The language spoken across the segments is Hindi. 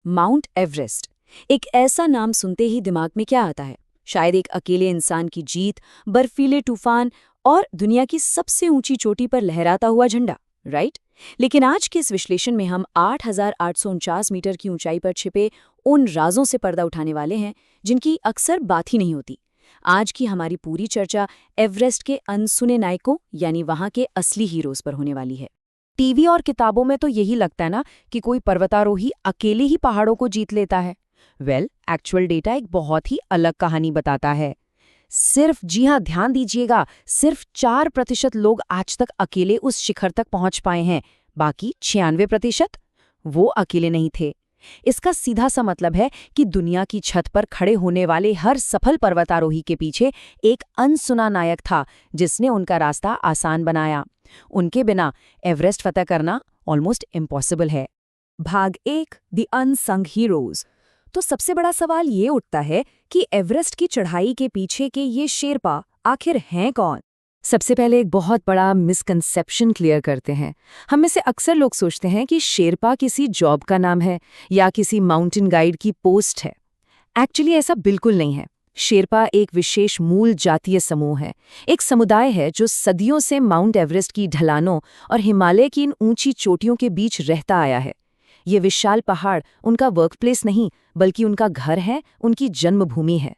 Mount Everest. एक ऐसा नाम सुनते ही दिमाग में क्या आता है? शायद एक अकेले इंसान की जीत, बर्फीले तूफान और दुनिया की सबसे ऊंची चोटी पर लहराता हुआ झंडा, राइट? लेकिन आज के इस विश्लेषण में हम 8,849 मीटर की ऊंचाई पर छिपे उन राजों से पर्दा उठाने वाले हैं जिनकी अक्सर बात ही नहीं होती। आज की हमारी पूरी चर्चा एवरेस्ट के अनसुने नायकों यानी वहां के असली हीरोज पर होने वाली है। टीवी और किताबों में तो यही लगता है ना कि कोई पर्वतारोही अकेले ही पहाड़ों को जीत लेता है। एक्चुअल डेटा एक बहुत ही अलग कहानी बताता है। जी हाँ, ध्यान दीजिएगा, सिर्फ 4% लोग आज तक अकेले उस शिखर तक पहुंच पाए हैं। बाकी 96% वो अकेले नहीं थे। इसका सीधा सा मतलब है कि दुनिया की छत पर खड़े होने वाले हर सफल पर्वतारोही के पीछे एक अनसुना नायक था जिसने उनका रास्ता आसान बनाया। उनके बिना एवरेस्ट फतह करना ऑलमोस्ट इम्पॉसिबल है। भाग 1, द अनसंग हीरोज। तो सबसे बड़ा सवाल ये उठता है कि एवरेस्ट की चढ़ाई के पीछे के ये शेरपा आखिर हैं कौन? सबसे पहले एक बहुत बड़ा मिसकंसेप्शन क्लियर करते हैं। हम में से अक्सर लोग सोचते हैं कि शेरपा किसी जॉब का नाम है या किसी माउंटेन गाइड की पोस्ट है। एक्चुअली ऐसा बिल्कुल नहीं है। शेरपा एक विशेष मूल जातीय समूह है, एक समुदाय है जो सदियों से माउंट एवरेस्ट की ढलानों और हिमालय की इन ऊंची चोटियों के बीच रहता आया है। ये विशाल पहाड़ उनका वर्कप्लेस नहीं, बल्कि उनका घर है, उनकी जन्मभूमि है।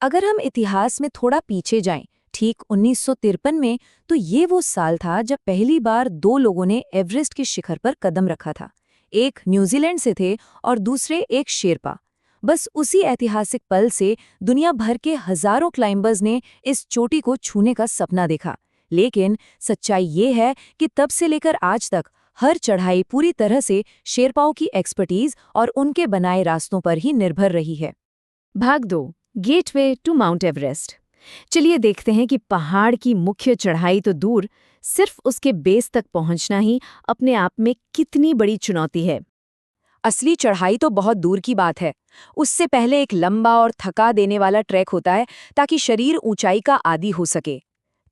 अगर हम इतिहास में थोड़ा पीछे जाएं, ठीक 1953 में, तो ये वो साल था जब पहली बार 2 लोगों ने एवरेस्ट के शिखर पर कदम रखा था। एक न्यूजीलैंड से थे और दूसरे एक शेरपा। बस उसी ऐतिहासिक पल से दुनिया भर के हजारों क्लाइंबर्स ने इस चोटी को छूने का सपना देखा। लेकिन सच्चाई ये है कि तब से लेकर आज तक हर चढ़ाई पूरी तरह से शेरपाओं की एक्सपर्टीज और उनके बनाए रास्तों पर ही निर्भर रही है। भाग 2, गेटवे टू माउंट एवरेस्ट। चलिए देखते हैं कि पहाड़ की मुख्य चढ़ाई तो दूर, सिर्फ उसके बेस तक पहुंचना ही अपने आप में कितनी बड़ी चुनौती है। असली चढ़ाई तो बहुत दूर की बात है। उससे पहले एक लंबा और थका देने वाला ट्रैक होता है ताकि शरीर ऊंचाई का आदी हो सके।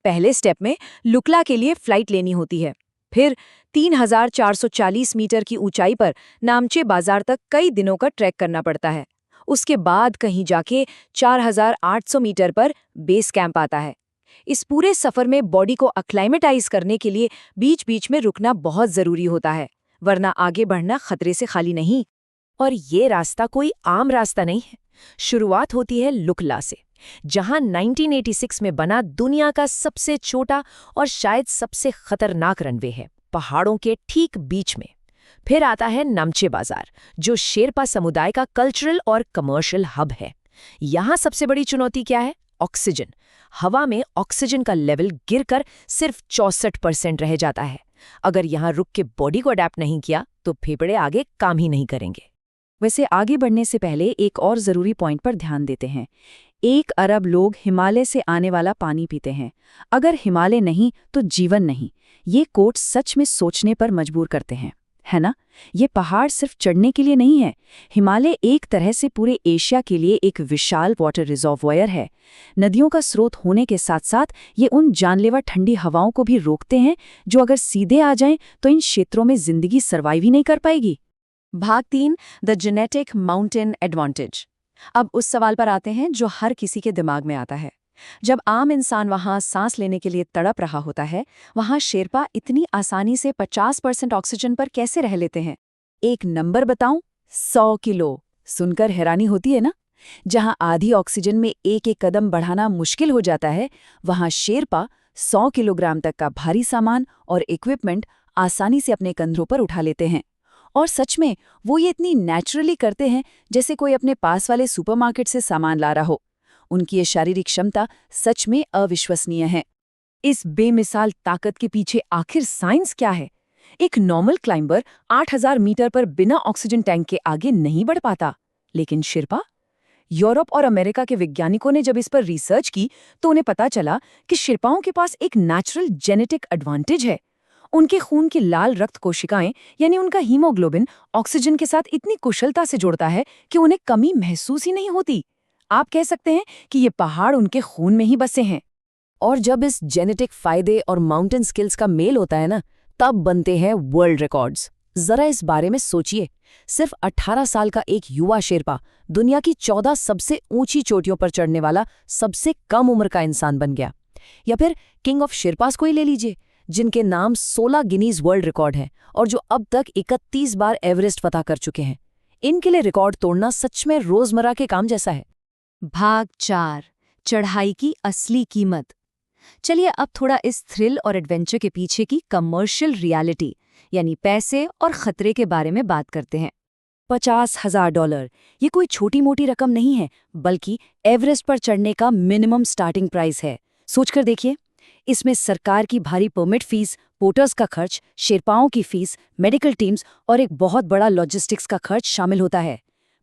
पहले स्टेप में लुकला के लिए फ्लाइट लेनी होती है। फिर 3,440 मीटर की ऊंचाई पर नामचे बाजार तक कई दिनों का ट्रैक करना पड़ता है। उसके बाद कहीं जाके 4,800 मीटर पर बेस कैंप आता है। इस पूरे सफर में बॉडी को अक्लाइमेटाइज करने के लिए बीच बीच में रुकना बहुत जरूरी होता है, वरना आगे बढ़ना खतरे से खाली नहीं। और ये रास्ता कोई आम रास्ता नहीं है। शुरुआत होती है लुकला से, जहां 1986 में बना दुनिया का सबसे छोटा और शायद सबसे खतरनाक रनवे है, पहाड़ों के ठीक बीच में। फिर आता है नामचे बाजार, जो शेरपा समुदाय का कल्चरल और कमर्शियल हब है। यहाँ सबसे बड़ी चुनौती क्या है? ऑक्सीजन। हवा में ऑक्सीजन का लेवल गिरकर सिर्फ 64% रह जाता है। अगर यहाँ रुक के बॉडी को अडेप्ट नहीं किया तो फेफड़े आगे काम ही नहीं करेंगे। वैसे आगे बढ़ने से पहले एक और ज़रूरी पॉइंट पर ध्यान देते हैं। 1 अरब लोग हिमालय से आने वाला पानी पीते हैं। अगर हिमालय नहीं तो जीवन नहीं। ये कोट सच में सोचने पर मजबूर करते हैं, है ना? ये पहाड़ सिर्फ चढ़ने के लिए नहीं है। हिमालय एक तरह से पूरे एशिया के लिए एक विशाल वाटर रिजर्वॉयर है। नदियों का स्रोत होने के साथ साथ ये उन जानलेवा ठंडी हवाओं को भी रोकते हैं जो अगर सीधे आ जाएं तो इन क्षेत्रों में जिंदगी सर्वाइव ही नहीं कर पाएगी। भाग 3, द जेनेटिक माउंटेन एडवांटेज। अब उस सवाल पर आते हैं जो हर किसी के दिमाग में आता है। जब आम इंसान वहां सांस लेने के लिए तड़प रहा होता है, वहां शेरपा इतनी आसानी से 50% ऑक्सीजन पर कैसे रह लेते हैं? एक नंबर बताऊं? 100 किलो। सुनकर हैरानी होती है ना? जहां आधी ऑक्सीजन में एक कदम बढ़ाना मुश्किल हो जाता है, वहां शेरपा 100 किलोग्राम तक का भारी सामान और इक्विपमेंट आसानी से अपने कंधों पर उठा लेते हैं। और सच में वो ये इतनी नेचुरली करते हैं जैसे कोई अपने पास वाले सुपरमार्केट से सामान ला रहा हो। उनकी ये शारीरिक क्षमता सच में अविश्वसनीय है। इस बेमिसाल ताकत के पीछे आखिर साइंस क्या है? एक नॉर्मल क्लाइंबर 8,000 मीटर पर बिना ऑक्सीजन टैंक के आगे नहीं बढ़ पाता, लेकिन शेरपा? यूरोप और अमेरिका के वैज्ञानिकों ने जब इस पर रिसर्च की तो उन्हें पता चला कि शेरपाओं के पास एक नेचुरल जेनेटिक एडवांटेज है। उनके खून की लाल रक्त कोशिकाएं यानी उनका हीमोग्लोबिन ऑक्सीजन के साथ इतनी कुशलता से जुड़ता है कि उन्हें कमी महसूस ही नहीं होती। आप कह सकते हैं कि ये पहाड़ उनके खून में ही बसे हैं। और जब इस जेनेटिक फायदे और माउंटेन स्किल्स का मेल होता है ना, तब बनते हैं वर्ल्ड रिकॉर्ड्स। जरा इस बारे में सोचिए, सिर्फ 18 साल का एक युवा शेरपा दुनिया की 14 सबसे ऊंची चोटियों पर चढ़ने वाला सबसे कम उम्र का इंसान बन गया। या फिर किंग ऑफ शेरपास को ही ले लीजिए, जिनके नाम 16 गिनीज वर्ल्ड रिकॉर्ड हैं और जो अब तक 31 बार एवरेस्ट फतह कर चुके हैं। इनके लिए रिकॉर्ड तोड़ना सच में रोजमर्रा के काम जैसा है। भाग 4, चढ़ाई की असली कीमत। चलिए अब थोड़ा इस थ्रिल और एडवेंचर के पीछे की कमर्शियल रियलिटी यानी पैसे और खतरे के बारे में बात करते हैं। $50,000 ये कोई छोटी मोटी रकम नहीं है, बल्कि एवरेस्ट पर चढ़ने का मिनिमम स्टार्टिंग प्राइस है। सोचकर देखिए, इसमें सरकार की भारी परमिट फीस, पोर्टर्स का खर्च, शेरपाओं की फीस, मेडिकल टीम्स और एक बहुत बड़ा लॉजिस्टिक्स का खर्च शामिल होता है।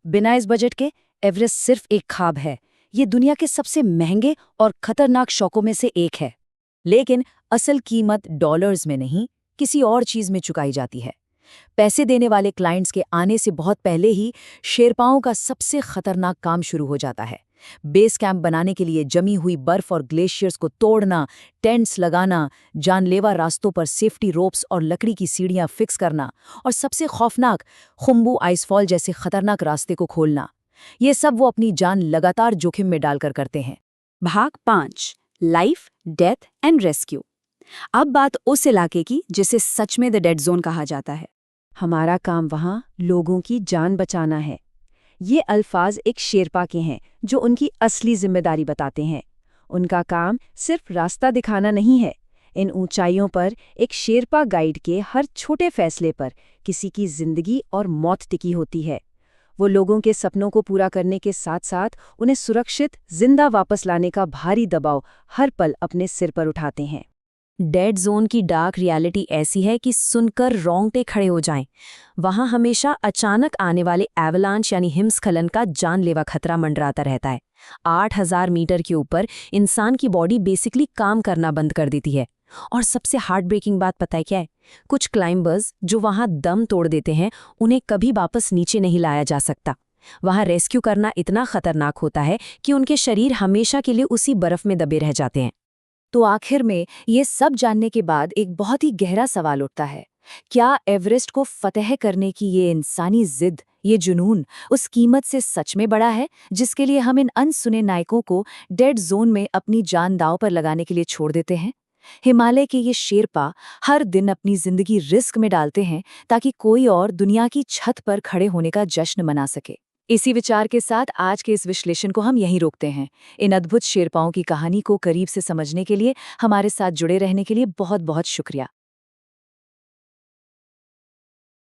बिना इस बजट के एवरेस्ट सिर्फ एक ख्वाब है। ये दुनिया के सबसे महंगे और खतरनाक शौकों में से एक है। लेकिन असल कीमत डॉलर्स में नहीं, किसी और चीज में चुकाई जाती है। पैसे देने वाले क्लाइंट्स के आने से बहुत पहले ही शेरपाओं का सबसे खतरनाक काम शुरू हो जाता है। बेस कैंप बनाने के लिए जमी हुई बर्फ और ग्लेशियर्स को तोड़ना, टेंट्स लगाना, जानलेवा रास्तों पर सेफ्टी रोप्स और लकड़ी की सीढ़ियां फिक्स करना और सबसे खौफनाक खुम्बू आइसफॉल जैसे खतरनाक रास्ते को खोलना। ये सब वो अपनी जान लगातार जोखिम में डालकर करते हैं। भाग 5, लाइफ, डेथ एंड रेस्क्यू। अब बात उस इलाके की जिसे सच में द डेड जोन कहा जाता है। हमारा काम वहाँ लोगों की जान बचाना है। ये अल्फाज एक शेरपा के हैं जो उनकी असली जिम्मेदारी बताते हैं। उनका काम सिर्फ रास्ता दिखाना नहीं है। इन ऊंचाइयों पर एक शेरपा गाइड के हर छोटे फैसले पर किसी की जिंदगी और मौत टिकी होती है। वो लोगों के सपनों को पूरा करने के साथ साथ उन्हें सुरक्षित जिंदा वापस लाने का भारी दबाव हर पल अपने सिर पर उठाते हैं। डेड जोन की डार्क रियलिटी ऐसी है कि सुनकर रोंगटे खड़े हो जाएं। वहां हमेशा अचानक आने वाले एवलांच यानी हिमस्खलन का जानलेवा खतरा मंडराता रहता है। 8000 मीटर के ऊपर इंसान की बॉडी बेसिकली काम करना बंद कर देती है। और सबसे हार्ट ब्रेकिंग बात पता है क्या है? कुछ क्लाइंबर्स जो वहां दम तोड़ देते हैं, उन्हें कभी वापस नीचे नहीं लाया जा सकता। वहां रेस्क्यू करना इतना खतरनाक होता है कि उनके शरीर हमेशा के लिए उसी बर्फ में दबे रह जाते हैं। तो आखिर में ये सब जानने के बाद एक बहुत ही गहरा सवाल उठता है, क्या एवरेस्ट को फतह करने की ये इंसानी जिद, ये जुनून उस कीमत से सच में बड़ा है जिसके लिए हम इन अनसुने नायकों को डेड जोन में अपनी जान दांव पर लगाने के लिए छोड़ देते हैं? हिमालय के ये शेरपा हर दिन अपनी जिंदगी रिस्क में डालते हैं ताकि कोई और दुनिया की छत पर खड़े होने का जश्न मना सके। इसी विचार के साथ आज के इस विश्लेषण को हम यहीं रोकते हैं। इन अद्भुत शेरपाओं की कहानी को करीब से समझने के लिए हमारे साथ जुड़े रहने के लिए बहुत बहुत शुक्रिया।